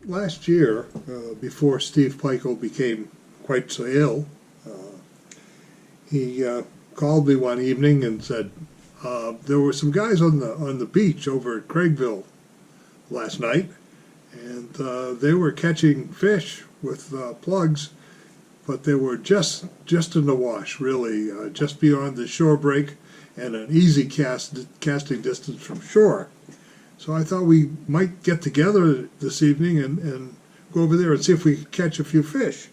Last year, before Steve Pikul became quite so ill, he called me one evening and said, there were some guys on the beach over at Craigville last night, and they were catching fish with plugs, but they were just in the wash, really, just beyond the shore break and an easy casting distance from shore. So I thought we might get together this evening and go over there and see if we could catch a few fish.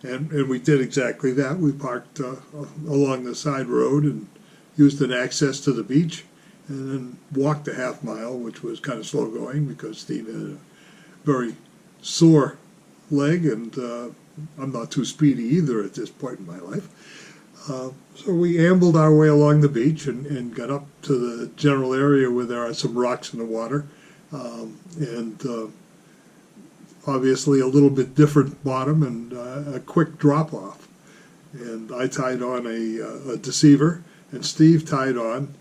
And we did exactly that. We parked along the side road and used an access to the beach, and then walked a half mile, which was kind of slow going because Steve had a very sore leg, and I'm not too speedy either at this point in my life. So we ambled our way along the beach and got up to the general area where there are some rocks in the water, and obviously a little bit different bottom and a quick drop-off. And I tied on a deceiver, and Steve tied on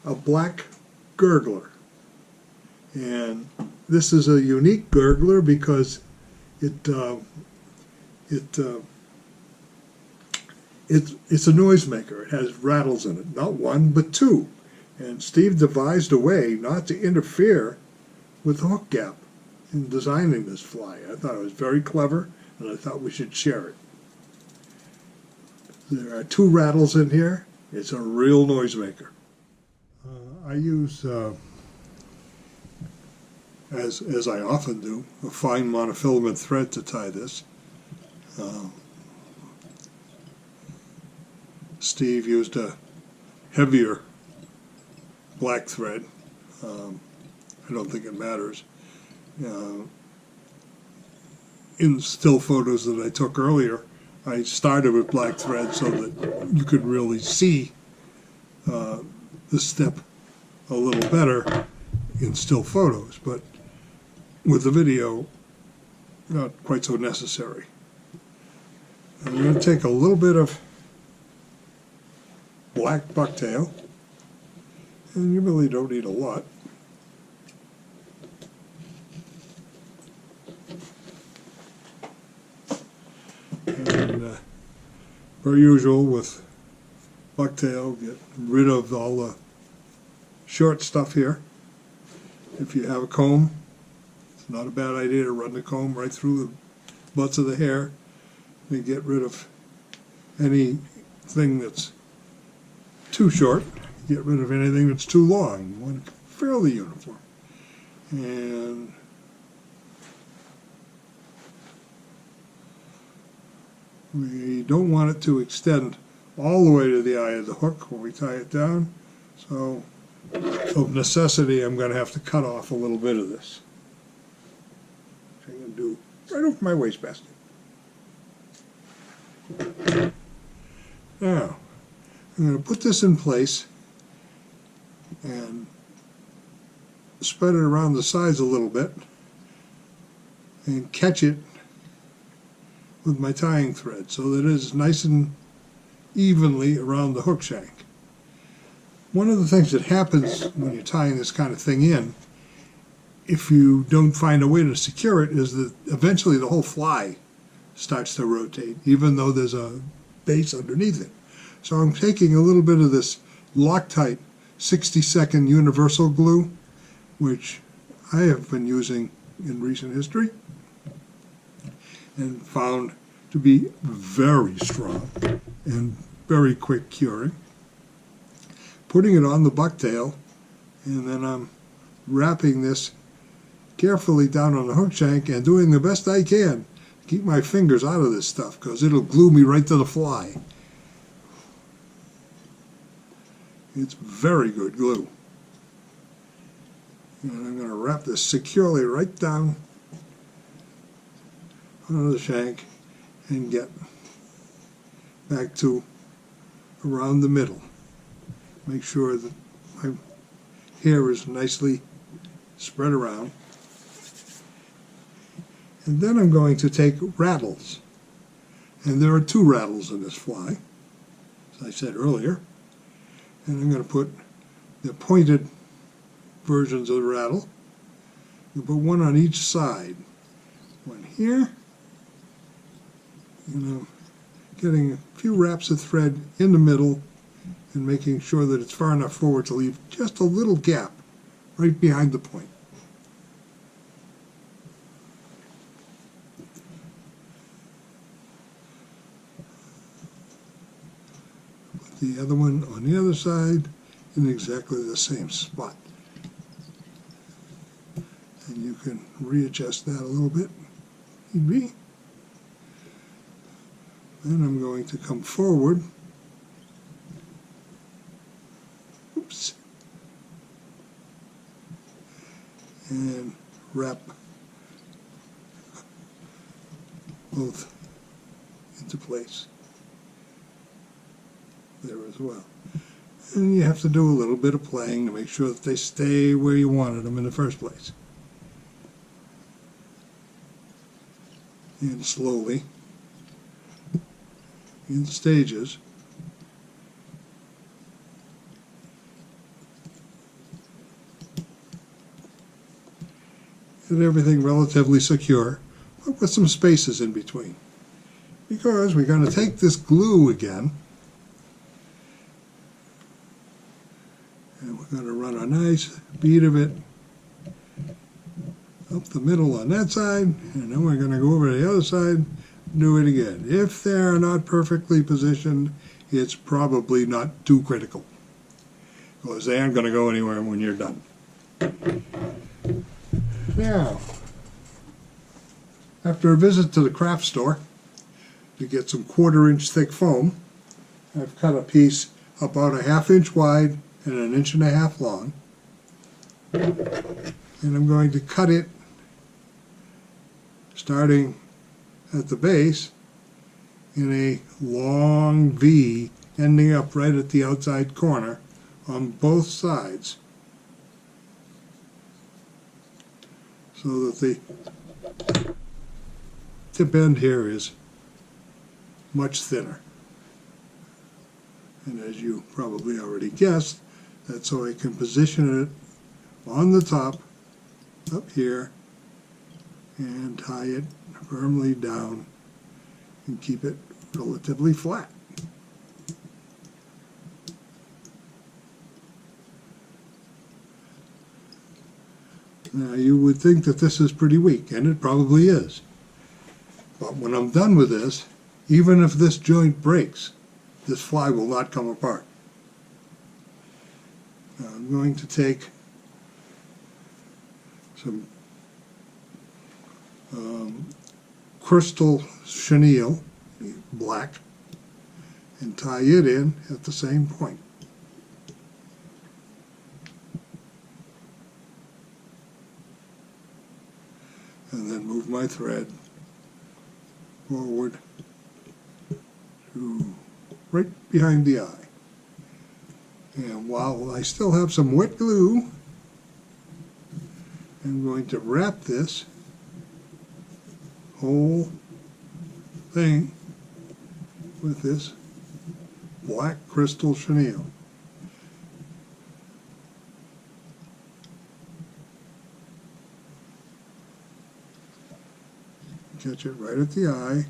a black gurgler. And this is a unique gurgler because it's a noisemaker. It has rattles in it, not one, but two. And Steve devised a way not to interfere with the hook gap in designing this fly. I thought it was very clever, and I thought we should share it. There are two rattles in here. It's a real noisemaker. I use, as I often do, a fine monofilament thread to tie this. Steve used a heavier black thread. I don't think it matters. In still photos that I took earlier, I started with black thread so that you could really see the step a little better in still photos, but with the video, not quite so necessary. I'm going to take a little bit of black bucktail, and you really don't need a lot. And per usual with bucktail, get rid of all the short stuff here. If you have a comb, it's not a bad idea to run the comb right through the butts of the hair and get rid of anything that's too short, get rid of anything that's too long. You want it fairly uniform. And we don't want it to extend all the way to the eye of the hook when we tie it down. So, of necessity, I'm going to have to cut off a little bit of this. Which I'm going to do right over my wastebasket. Now, I'm going to put this in place and spread it around the sides a little bit and catch it with my tying thread so that it is nice and evenly around the hook shank. One of the things that happens when you're tying this kind of thing in, if you don't find a way to secure it, is that eventually the whole fly starts to rotate, even though there's a base underneath it. So I'm taking a little bit of this Loctite 60-second universal glue, which I have been using in recent history, and found to be very strong and very quick curing. Putting it on the bucktail, and then I'm wrapping this carefully down on the hook shank and doing the best I can to keep my fingers out of this stuff because it'll glue me right to the fly. It's very good glue. And I'm going to wrap this securely right down onto the shank and get back to around the middle. Make sure that my hair is nicely spread around. And then I'm going to take rattles. And there are two rattles in this fly, as I said earlier. And I'm going to put the pointed versions of the rattle You put one on each side. One here. Getting a few wraps of thread in the middle and making sure that it's far enough forward to leave just a little gap right behind the point. Put the other one on the other side in exactly the same spot. And you can readjust that a little bit, if need be. Then I'm going to come forward. Oops. And wrap both into place there as well. And you have to do a little bit of playing to make sure that they stay where you wanted them in the first place. And slowly, in stages, get everything relatively secure, but with some spaces in between. Because we're going to take this glue again, and we're going to run a nice bead of it up the middle on that side, and then we're going to go over to the other side, do it again. If they're not perfectly positioned, it's probably not too critical, because they aren't going to go anywhere when you're done. Now, after a visit to the craft store to get some 1/4-inch thick foam, I've cut a piece about a 1/2 inch wide and 1.5 inches long, and I'm going to cut it starting at the base in a long V ending up right at the outside corner on both sides, so that the tip end here is much thinner. And as you probably already guessed, that's so I can position it on the top up here and tie it firmly down and keep it relatively flat. Now you would think that this is pretty weak, and it probably is. But when I'm done with this, even if this joint breaks, this fly will not come apart. Now I'm going to take some crystal chenille, black, and tie it in at the same point. And then move my thread forward to right behind the eye. And while I still have some wet glue, I'm going to wrap this whole thing with this black crystal chenille. Catch it right at the eye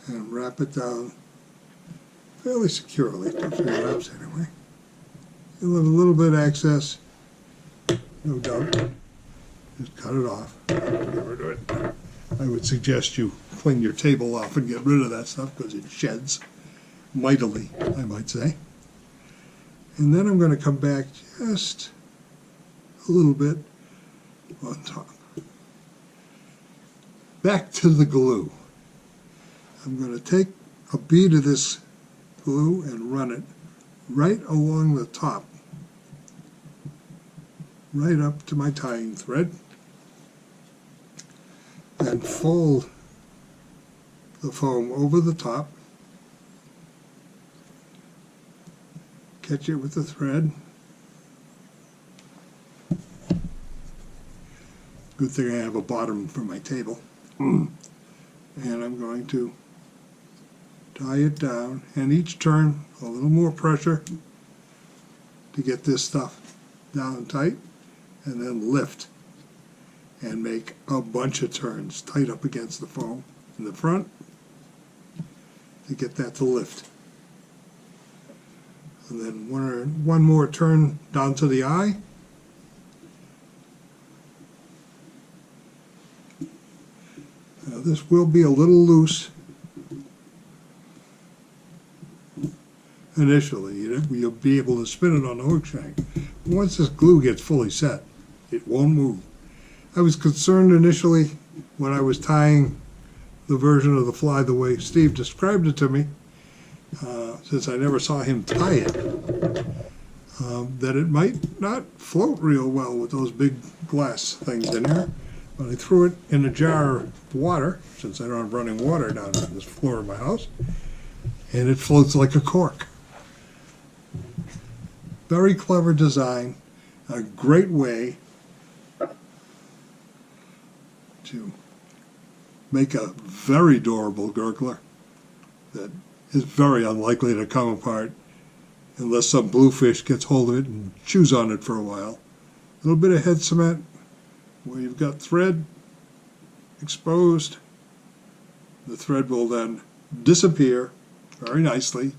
and wrap it down fairly securely, 2-3 wraps anyway. You'll have a little bit of excess, no doubt. Just cut it off. Get rid of it. I would suggest you clean your table off and get rid of that stuff because it sheds mightily, I might say. And then I'm going to come back just a little bit on top. Back to the glue. I'm going to take a bead of this glue and run it right along the top, right up to my tying thread, and fold the foam over the top, catch it with the thread. Good thing I have a bottom for my table. And I'm going to tie it down, and each turn a little more pressure to get this stuff down tight, and then lift and make a bunch of turns tight up against the foam in the front to get that to lift. And then one more turn down to the eye. Now this will be a little loose initially. You'll be able to spin it on the hook shank. Once this glue gets fully set, it won't move. I was concerned initially when I was tying the version of the fly the way Steve described it to me, since I never saw him tie it, that it might not float real well with those big glass things in here. But I threw it in a jar of water, since I don't have running water down on this floor of my house, and it floats like a cork. Very clever design, a great way to make a very durable gurgler that is very unlikely to come apart unless some bluefish gets hold of it and chews on it for a while. A little bit of head cement where you've got thread exposed. The thread will then disappear very nicely.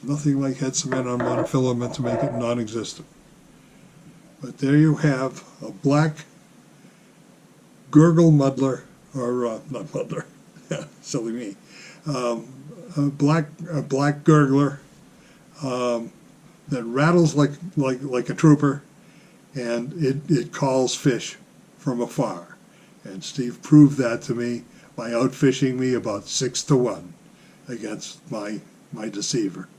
Nothing like head cement on monofilament to make it non-existent. But there you have a black gurgle muddler, or not muddler, silly me, a black gurgler that rattles like a trooper, and it calls fish from afar. And Steve proved that to me by outfishing me about 6-1 against my deceiver.